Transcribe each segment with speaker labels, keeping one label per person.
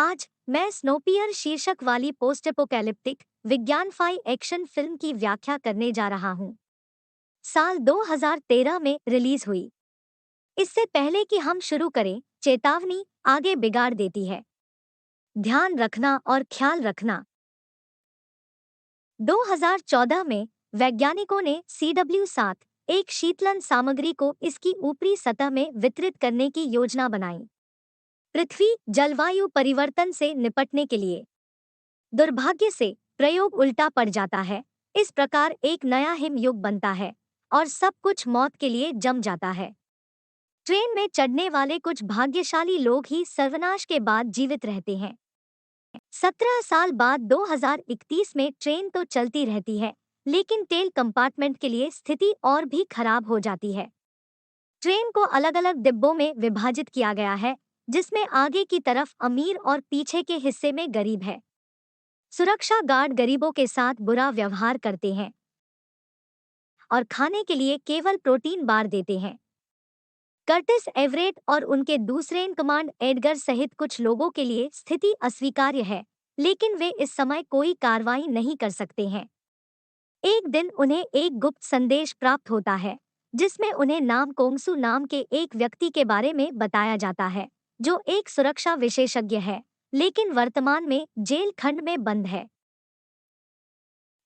Speaker 1: आज मैं स्नोपियर शीर्षक वाली पोस्ट एपोकैलिप्टिक विज्ञान फाई एक्शन फिल्म की व्याख्या करने जा रहा हूँ। साल 2013 में रिलीज हुई। इससे पहले कि हम शुरू करें, चेतावनी आगे बिगाड़ देती है। ध्यान रखना और ख्याल रखना। 2014 में वैज्ञानिकों ने CW7 एक शीतलन सामग्री को इसकी ऊपरी सतह में वितरित करने की योजना बनाई। पृथ्वी जलवायु परिवर्तन से निपटने के लिए। दुर्भाग्य से प्रयोग उल्टा पड़ जाता है। इस प्रकार एक नया हिमयुग बनता है और सब कुछ मौत के लिए जम जाता है। ट्रेन में चढ़ने वाले कुछ भाग्यशाली लोग ही सर्वनाश के बाद जीवित रहते हैं। 17 साल बाद 2031 में ट्रेन तो चलती रहती है, लेकिन टेल कंपार्टमेंट के लिए स्थिति और भी खराब हो जाती है। ट्रेन को अलग अलग डिब्बों में विभाजित किया गया है, जिसमें आगे की तरफ अमीर और पीछे के हिस्से में गरीब है। सुरक्षा गार्ड गरीबों के साथ बुरा व्यवहार करते हैं और खाने के लिए केवल प्रोटीन बार देते हैं। कर्टिस एवरेट और उनके दूसरे इन कमांड एडगर सहित कुछ लोगों के लिए स्थिति अस्वीकार्य है, लेकिन वे इस समय कोई कार्रवाई नहीं कर सकते हैं। एक दिन उन्हें एक गुप्त संदेश प्राप्त होता है, जिसमें उन्हें नाम कोंगसू नाम के एक व्यक्ति के बारे में बताया जाता है, जो एक सुरक्षा विशेषज्ञ है, लेकिन वर्तमान में जेल खंड में बंद है।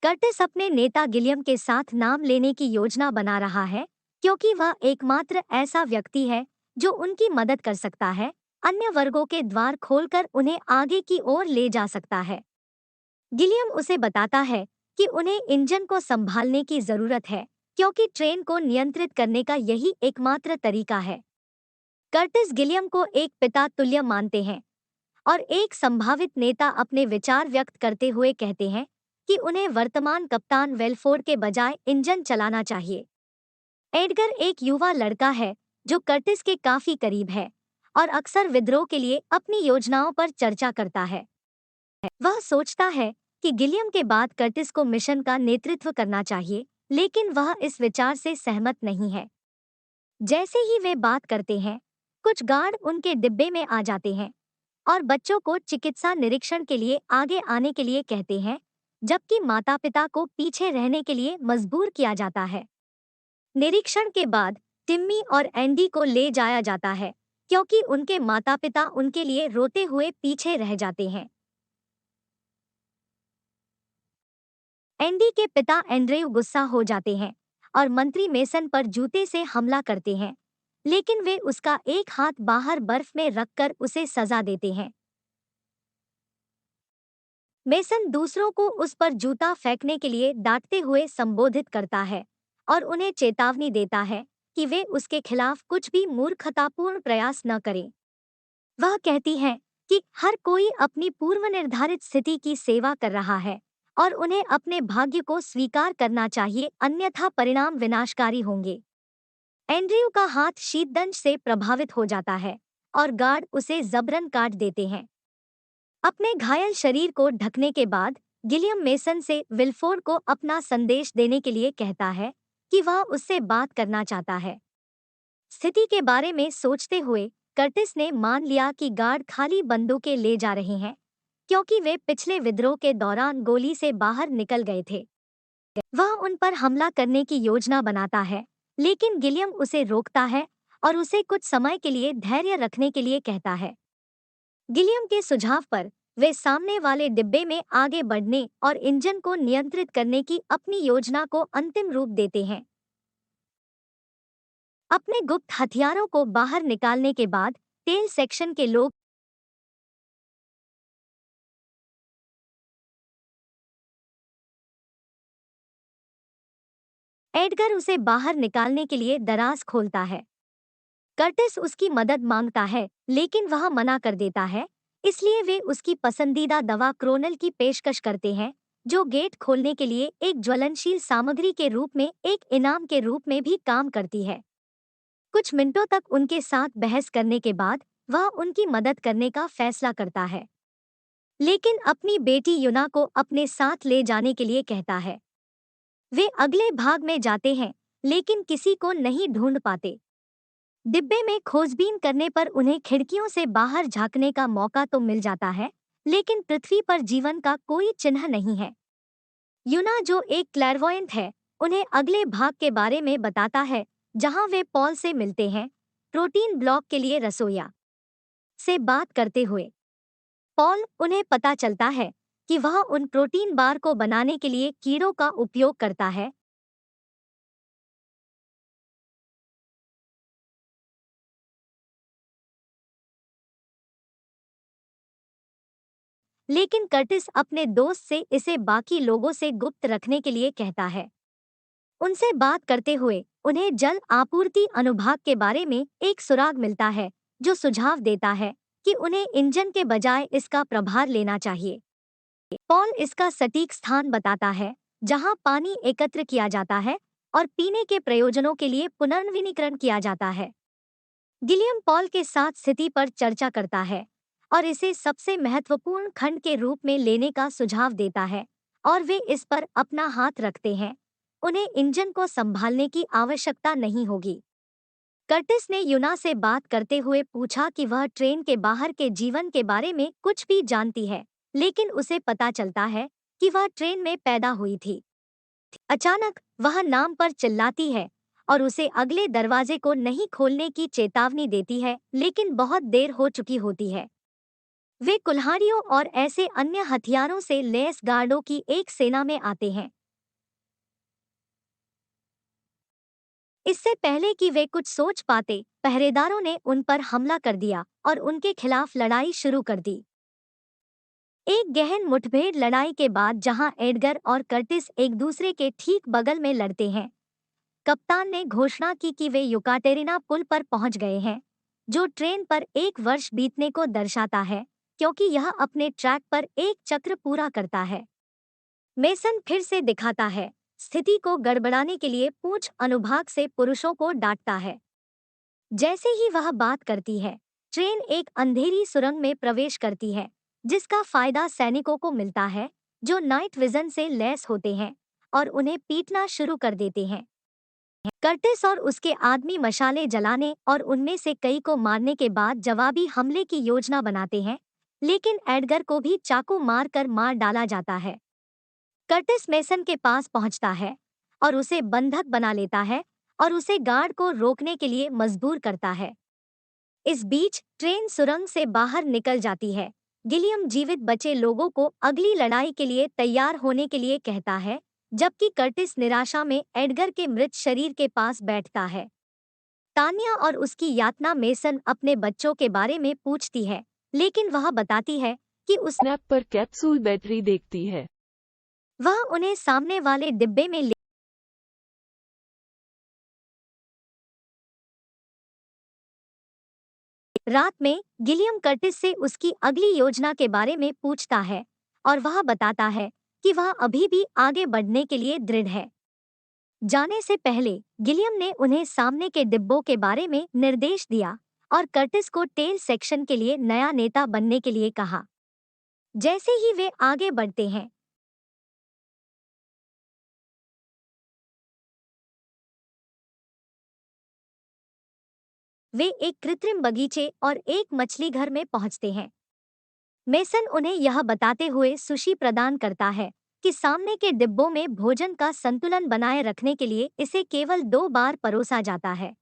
Speaker 1: कर्टिस अपने नेता गिलियम के साथ नाम लेने की योजना बना रहा है, क्योंकि वह एकमात्र ऐसा व्यक्ति है जो उनकी मदद कर सकता है, अन्य वर्गों के द्वार खोलकर उन्हें आगे की ओर ले जा सकता है। गिलियम उसे बताता है कि उन्हें इंजन को संभालने की जरूरत है, क्योंकि ट्रेन को नियंत्रित करने का यही एकमात्र तरीका है। कर्टिस गिलियम को एक पिता तुल्य मानते हैं और एक संभावित नेता अपने विचार व्यक्त करते हुए कहते हैं कि उन्हें वर्तमान कप्तान वेलफोर्ड के बजाय इंजन चलाना चाहिए। एडगर एक युवा लड़का है जो कर्टिस के काफी करीब है और अक्सर विद्रोह के लिए अपनी योजनाओं पर चर्चा करता है। वह सोचता है कि गिलियम के बाद कर्टिस को मिशन का नेतृत्व करना चाहिए, लेकिन वह इस विचार से सहमत नहीं है। जैसे ही वे बात करते हैं, कुछ गार्ड उनके डिब्बे में आ जाते हैं और बच्चों को चिकित्सा निरीक्षण के लिए आगे आने के लिए कहते हैं, जबकि माता-पिता को पीछे रहने के लिए मजबूर किया जाता है। निरीक्षण के बाद टिम्मी और एंडी को ले जाया जाता है, क्योंकि उनके माता-पिता उनके लिए रोते हुए पीछे रह जाते हैं। एंडी के पिता एंड्रयू गुस्सा हो जाते हैं और मंत्री मेसन पर जूते से हमला करते हैं, लेकिन वे उसका एक हाथ बाहर बर्फ में रखकर उसे सजा देते हैं। मेसन दूसरों को उस पर जूता फेंकने के लिए डांटते हुए संबोधित करता है और उन्हें चेतावनी देता है कि वे उसके खिलाफ कुछ भी मूर्खतापूर्ण प्रयास न करें। वह कहती है कि हर कोई अपनी पूर्व निर्धारित स्थिति की सेवा कर रहा है और उन्हें अपने भाग्य को स्वीकार करना चाहिए, अन्यथा परिणाम विनाशकारी होंगे। एंड्रयू का हाथ शीतदंश से प्रभावित हो जाता है और गार्ड उसे जबरन काट देते हैं। अपने घायल शरीर को ढकने के बाद गिलियम मेसन से विलफोर्ड को अपना संदेश देने के लिए कहता है कि वह उससे बात करना चाहता है। स्थिति के बारे में सोचते हुए कर्टिस ने मान लिया कि गार्ड खाली बंदूकें ले जा रहे हैं, क्योंकि वे पिछले विद्रोह के दौरान गोली से बाहर निकल गए थे। वह उन पर हमला करने की योजना बनाता है, लेकिन गिलियम उसे रोकता है और उसे कुछ समय के लिए धैर्य रखने के लिए कहता है। गिलियम के सुझाव पर वे सामने वाले डिब्बे में आगे बढ़ने और इंजन को नियंत्रित करने की अपनी योजना को अंतिम रूप देते हैं। अपने गुप्त हथियारों को बाहर निकालने के बाद टेल सेक्शन के लोग एडगर उसे बाहर निकालने के लिए दराज खोलता है। कर्टिस उसकी मदद मांगता है, लेकिन वह मना कर देता है, इसलिए वे उसकी पसंदीदा दवा क्रोनल की पेशकश करते हैं, जो गेट खोलने के लिए एक ज्वलनशील सामग्री के रूप में एक इनाम के रूप में भी काम करती है। कुछ मिनटों तक उनके साथ बहस करने के बाद वह उनकी मदद करने का फैसला करता है, लेकिन अपनी बेटी युना को अपने साथ ले जाने के लिए कहता है। वे अगले भाग में जाते हैं, लेकिन किसी को नहीं ढूंढ पाते। डिब्बे में खोजबीन करने पर उन्हें खिड़कियों से बाहर झांकने का मौका तो मिल जाता है, लेकिन पृथ्वी पर जीवन का कोई चिन्ह नहीं है। यूना, जो एक क्लैरवॉयंट है, उन्हें अगले भाग के बारे में बताता है, जहां वे पॉल से मिलते हैं, प्रोटीन ब्लॉक के लिए रसोइया से बात करते हुए। पॉल उन्हें पता चलता है कि वह उन प्रोटीन बार को बनाने के लिए कीड़ों का उपयोग करता है, लेकिन कर्टिस अपने दोस्त से इसे बाकी लोगों से गुप्त रखने के लिए कहता है। उनसे बात करते हुए उन्हें जल आपूर्ति अनुभाग के बारे में एक सुराग मिलता है, जो सुझाव देता है कि उन्हें इंजन के बजाय इसका प्रभार लेना चाहिए। पॉल इसका सटीक स्थान बताता है, जहां पानी एकत्र किया जाता है और पीने के प्रयोजनों के लिए पुनर्नवीनीकरण किया जाता है। गिलियम पॉल के साथ स्थिति पर चर्चा करता है और इसे सबसे महत्वपूर्ण खंड के रूप में लेने का सुझाव देता है, और वे इस पर अपना हाथ रखते हैं। उन्हें इंजन को संभालने की आवश्यकता नहीं होगी। कर्टिस ने यूना से बात करते हुए पूछा कि वह ट्रेन के बाहर के जीवन के बारे में कुछ भी जानती है, लेकिन उसे पता चलता है कि वह ट्रेन में पैदा हुई थी। अचानक वह नाम पर चिल्लाती है और उसे अगले दरवाजे को नहीं खोलने की चेतावनी देती है, लेकिन बहुत देर हो चुकी होती है। वे कुल्हाड़ियों और ऐसे अन्य हथियारों से लैस गार्डों की एक सेना में आते हैं। इससे पहले कि वे कुछ सोच पाते, पहरेदारों ने उन पर हमला कर दिया और उनके खिलाफ लड़ाई शुरू कर दी। एक गहन मुठभेड़ लड़ाई के बाद, जहां एडगर और कर्टिस एक दूसरे के ठीक बगल में लड़ते हैं, कप्तान ने घोषणा की कि वे युकाटेरिना पुल पर पहुंच गए हैं, जो ट्रेन पर एक वर्ष बीतने को दर्शाता है, क्योंकि यह अपने ट्रैक पर एक चक्र पूरा करता है। मेसन फिर से दिखाता है, स्थिति को गड़बड़ाने के लिए पूंछ अनुभाग से पुरुषों को डांटता है। जैसे ही वह बात करती है, ट्रेन एक अंधेरी सुरंग में प्रवेश करती है, जिसका फायदा सैनिकों को मिलता है, जो नाइट विजन से लैस होते हैं और उन्हें पीटना शुरू कर देते हैं। कर्टिस और उसके आदमी मशाले जलाने और उनमें से कई को मारने के बाद जवाबी हमले की योजना बनाते हैं, लेकिन एडगर को भी चाकू मारकर मार डाला जाता है। कर्टिस मेसन के पास पहुंचता है और उसे बंधक बना लेता है और उसे गार्ड को रोकने के लिए मजबूर करता है। इस बीच ट्रेन सुरंग से बाहर निकल जाती है। गिलियम जीवित बचे लोगों को अगली लड़ाई के लिए तैयार होने के लिए कहता है, जबकि कर्टिस निराशा में एडगर के मृत शरीर के पास बैठता है। तान्या और उसकी यातना मेसन अपने बच्चों के बारे में पूछती है, लेकिन वह बताती है कि उस
Speaker 2: स्नैप पर कैप्सूल बैटरी देखती है।
Speaker 1: वह उन्हें सामने वाले डिब्बे में रात में गिलियम कर्टिस से उसकी अगली योजना के बारे में पूछता है और वह बताता है कि वह अभी भी आगे बढ़ने के लिए दृढ़ है। जाने से पहले गिलियम ने उन्हें सामने के डिब्बों के बारे में निर्देश दिया और कर्टिस को टेल सेक्शन के लिए नया नेता बनने के लिए कहा। जैसे ही वे आगे बढ़ते हैं, वे एक कृत्रिम बगीचे और एक मछली घर में पहुंचते हैं। मेसन उन्हें यह बताते हुए सुशी प्रदान करता है कि सामने के डिब्बों में भोजन का संतुलन बनाए रखने के लिए इसे केवल 2 बार परोसा जाता है।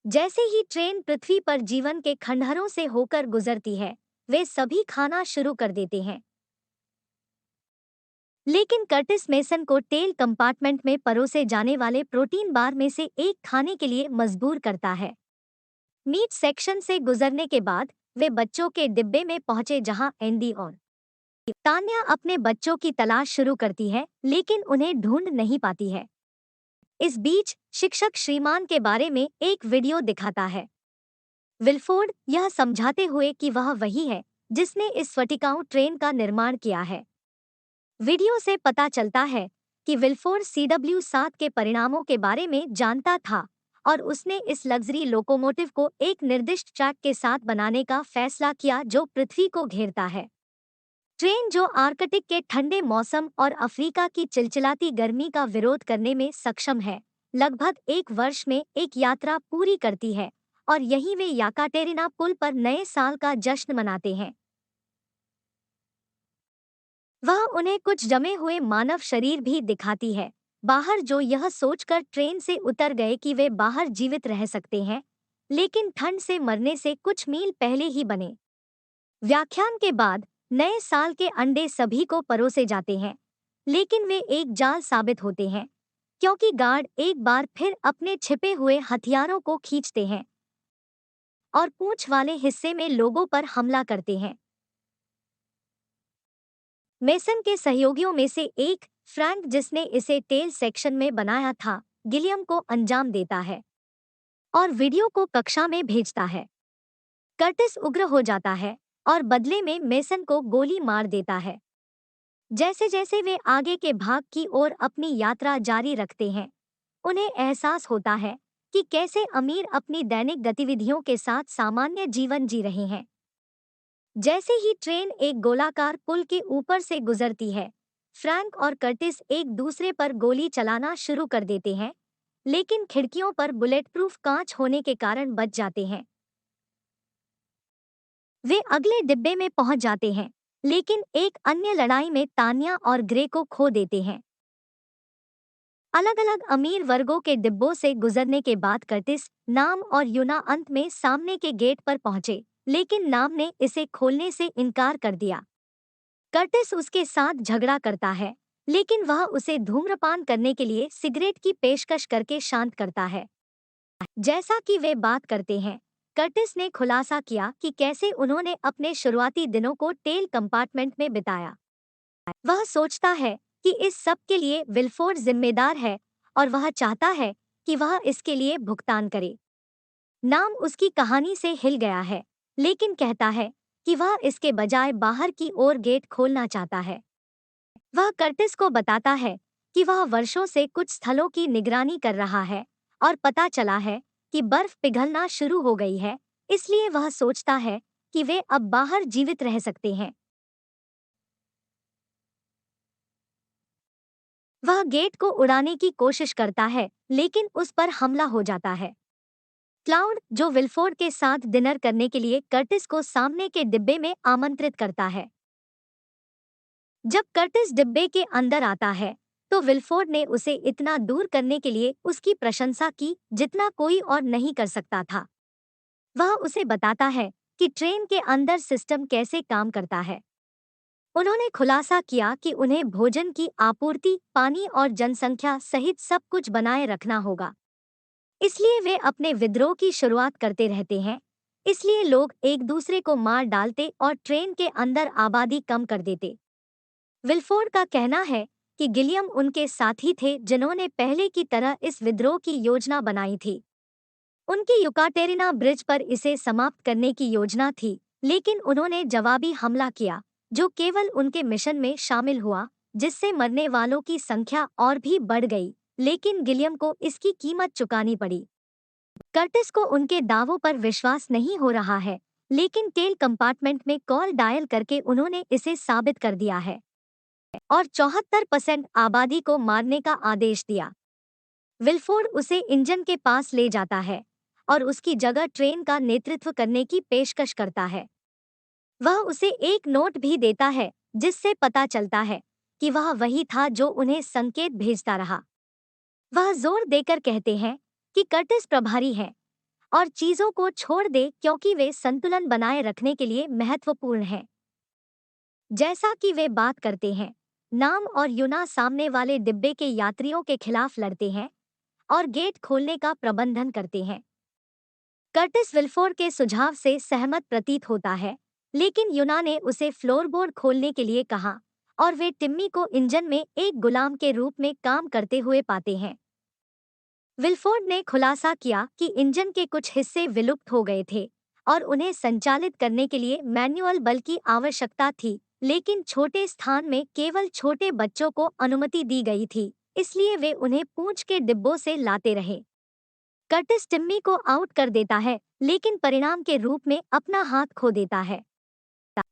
Speaker 1: जैसे ही ट्रेन पृथ्वी पर जीवन के खंडहरों से होकर गुजरती है, वे सभी खाना शुरू कर देते हैं। लेकिन कर्टिस मेसन को टेल कंपार्टमेंट में परोसे जाने वाले प्रोटीन बार में से एक खाने के लिए मजबूर करता है। मीट सेक्शन से गुजरने के बाद वे बच्चों के डिब्बे में पहुंचे, जहां एंडी और तान्या अपने बच्चों की तलाश शुरू करती है, लेकिन उन्हें ढूंढ नहीं पाती है। इस बीच शिक्षक श्रीमान के बारे में एक वीडियो दिखाता है। विल्फोर्ड यह समझाते हुए कि वह वही है जिसने इस स्फटिकाओं ट्रेन का निर्माण किया है। वीडियो से पता चलता है कि विल्फोर्ड CW7 के परिणामों के बारे में जानता था और उसने इस लग्जरी लोकोमोटिव को एक निर्दिष्ट ट्रैक के साथ बनाने का फैसला किया जो पृथ्वी को घेरता है। ट्रेन जो आर्कटिक के ठंडे मौसम और अफ्रीका की चिलचिलाती गर्मी का विरोध करने में सक्षम है, लगभग 1 वर्ष में एक यात्रा पूरी करती है और यहीं वे याकाटेरिना पुल पर नए साल का जश्न मनाते हैं। वह उन्हें कुछ जमे हुए मानव शरीर भी दिखाती है बाहर, जो यह सोचकर ट्रेन से उतर गए कि वे बाहर जीवित रह सकते हैं, लेकिन ठंड से मरने से कुछ मील पहले ही बने। व्याख्यान के बाद नए साल के अंडे सभी को परोसे जाते हैं, लेकिन वे एक जाल साबित होते हैं क्योंकि गार्ड एक बार फिर अपने छिपे हुए हथियारों को खींचते हैं और पूंछ वाले हिस्से में लोगों पर हमला करते हैं। मेसन के सहयोगियों में से एक, फ्रैंक, जिसने इसे टेल सेक्शन में बनाया था, गिलियम को अंजाम देता है और वीडियो को कक्षा में भेजता है। कर्टिस उग्र हो जाता है और बदले में मेसन को गोली मार देता है। जैसे जैसे वे आगे के भाग की ओर अपनी यात्रा जारी रखते हैं, उन्हें एहसास होता है कि कैसे अमीर अपनी दैनिक गतिविधियों के साथ सामान्य जीवन जी रहे हैं। जैसे ही ट्रेन एक गोलाकार पुल के ऊपर से गुजरती है, फ्रैंक और कर्टिस एक दूसरे पर गोली चलाना शुरू कर देते हैं, लेकिन खिड़कियों पर बुलेटप्रूफ कांच होने के कारण बच जाते हैं। वे अगले डिब्बे में पहुंच जाते हैं, लेकिन एक अन्य लड़ाई में तान्या और ग्रे को खो देते हैं। अलग अलग अमीर वर्गों के डिब्बों से गुजरने के बाद कर्टिस, नाम और यूना अंत में सामने के गेट पर पहुंचे, लेकिन नाम ने इसे खोलने से इनकार कर दिया। कर्टिस उसके साथ झगड़ा करता है, लेकिन वह उसे धूम्रपान करने के लिए सिगरेट की पेशकश करके शांत करता है। जैसा कि वे बात करते हैं, कर्टिस ने खुलासा किया कि कैसे उन्होंने अपने शुरुआती दिनों को टेल कंपार्टमेंट में बिताया। वह सोचता है कि इस सब के लिए विल्फोर्ड जिम्मेदार है और वह चाहता है कि वह इसके लिए भुगतान करे। नाम उसकी कहानी से हिल गया है, लेकिन कहता है कि वह इसके बजाय बाहर की ओर गेट खोलना चाहता है। वह कर्टिस को बताता है कि वह वर्षों से कुछ स्थलों की निगरानी कर रहा है और पता चला है कि बर्फ पिघलना शुरू हो गई है, इसलिए वह सोचता है कि वे अब बाहर जीवित रह सकते हैं। वह गेट को उड़ाने की कोशिश करता है, लेकिन उस पर हमला हो जाता है। क्लाउड, जो विल्फोर्ड के साथ डिनर करने के लिए कर्टिस को सामने के डिब्बे में आमंत्रित करता है। जब कर्टिस डिब्बे के अंदर आता है, तो विल्फोर्ड ने उसे इतना दूर करने के लिए उसकी प्रशंसा की जितना कोई और नहीं कर सकता था। वह उसे बताता है कि ट्रेन के अंदर सिस्टम कैसे काम करता है। उन्होंने खुलासा किया कि उन्हें भोजन की आपूर्ति, पानी और जनसंख्या सहित सब कुछ बनाए रखना होगा। इसलिए वे अपने विद्रोह की शुरुआत करते रहते हैं। इसलिए लोग एक दूसरे को मार डालते और ट्रेन के अंदर आबादी कम कर देते। विल्फोर्ड का कहना है कि गिलियम उनके साथी थे जिन्होंने पहले की तरह इस विद्रोह की योजना बनाई थी। उनकी युकाटेरिना ब्रिज पर इसे समाप्त करने की योजना थी, लेकिन उन्होंने जवाबी हमला किया, जो केवल उनके मिशन में शामिल हुआ, जिससे मरने वालों की संख्या और भी बढ़ गई, लेकिन गिलियम को इसकी कीमत चुकानी पड़ी। कर्टिस को उनके दावों पर विश्वास नहीं हो रहा है, लेकिन टेल कंपार्टमेंट में कॉल डायल करके उन्होंने इसे साबित कर दिया है और 74% आबादी को मारने का आदेश दिया। विल्फोर्ड उसे इंजन के पास ले जाता है और उसकी जगह ट्रेन का नेतृत्व करने की पेशकश करता है। वह उसे एक नोट भी देता है, जिससे पता चलता है कि वह वही था जो उन्हें संकेत भेजता रहा। वह जोर देकर कहते हैं कि कर्टिस प्रभारी है और चीजों को छोड़ दे क्योंकि वे संतुलन बनाए रखने के लिए महत्वपूर्ण हैं। जैसा कि वे बात करते हैं, नाम और यूना सामने वाले डिब्बे के यात्रियों के खिलाफ लड़ते हैं और गेट खोलने का प्रबंधन करते हैं। कर्टिस विल्फोर्ड के सुझाव से सहमत प्रतीत होता है, लेकिन यूना ने उसे फ्लोरबोर्ड खोलने के लिए कहा और वे टिम्मी को इंजन में एक गुलाम के रूप में काम करते हुए पाते हैं। विल्फोर्ड ने खुलासा किया कि इंजन के कुछ हिस्से विलुप्त हो गए थे और उन्हें संचालित करने के लिए मैनुअल बल की आवश्यकता थी, लेकिन छोटे स्थान में केवल छोटे बच्चों को अनुमति दी गई थी, इसलिए वे उन्हें पूंछ के डिब्बों से लाते रहे। कर्टिस टिम्मी को आउट कर देता है, लेकिन परिणाम के रूप में अपना हाथ खो देता है।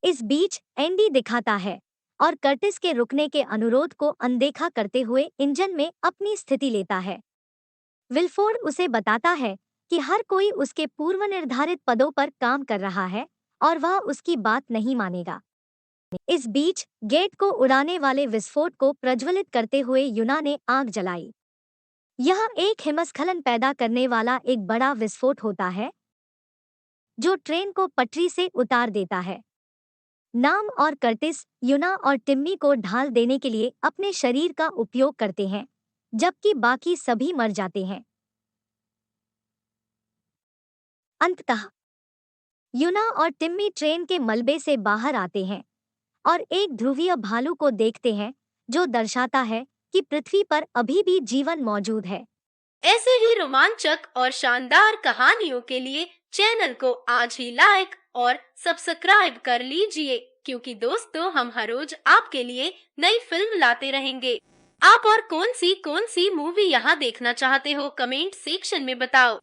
Speaker 1: इस बीच एंडी दिखाता है और कर्टिस के रुकने के अनुरोध को अनदेखा करते हुए इंजन में अपनी स्थिति लेता है। विल्फोर्ड उसे बताता है कि हर कोई उसके पूर्व निर्धारित पदों पर काम कर रहा है और वह उसकी बात नहीं मानेगा। इस बीच गेट को उड़ाने वाले विस्फोट को प्रज्वलित करते हुए यूना ने आग जलाई। यह एक हिमस्खलन पैदा करने वाला एक बड़ा विस्फोट होता है जो ट्रेन को पटरी से उतार देता है। नाम और कर्टिस यूना और टिम्मी को ढाल देने के लिए अपने शरीर का उपयोग करते हैं, जबकि बाकी सभी मर जाते हैं। अंततः यूना और टिम्मी ट्रेन के मलबे से बाहर आते हैं और एक ध्रुवीय भालू को देखते हैं, जो दर्शाता है कि पृथ्वी पर अभी भी जीवन मौजूद है।
Speaker 3: ऐसे ही रोमांचक और शानदार कहानियों के लिए चैनल को आज ही लाइक और सब्सक्राइब कर लीजिए, क्योंकि दोस्तों हम हर रोज आपके लिए नई फिल्म लाते रहेंगे। आप और कौन सी मूवी यहाँ देखना चाहते हो, कमेंट सेक्शन में बताओ।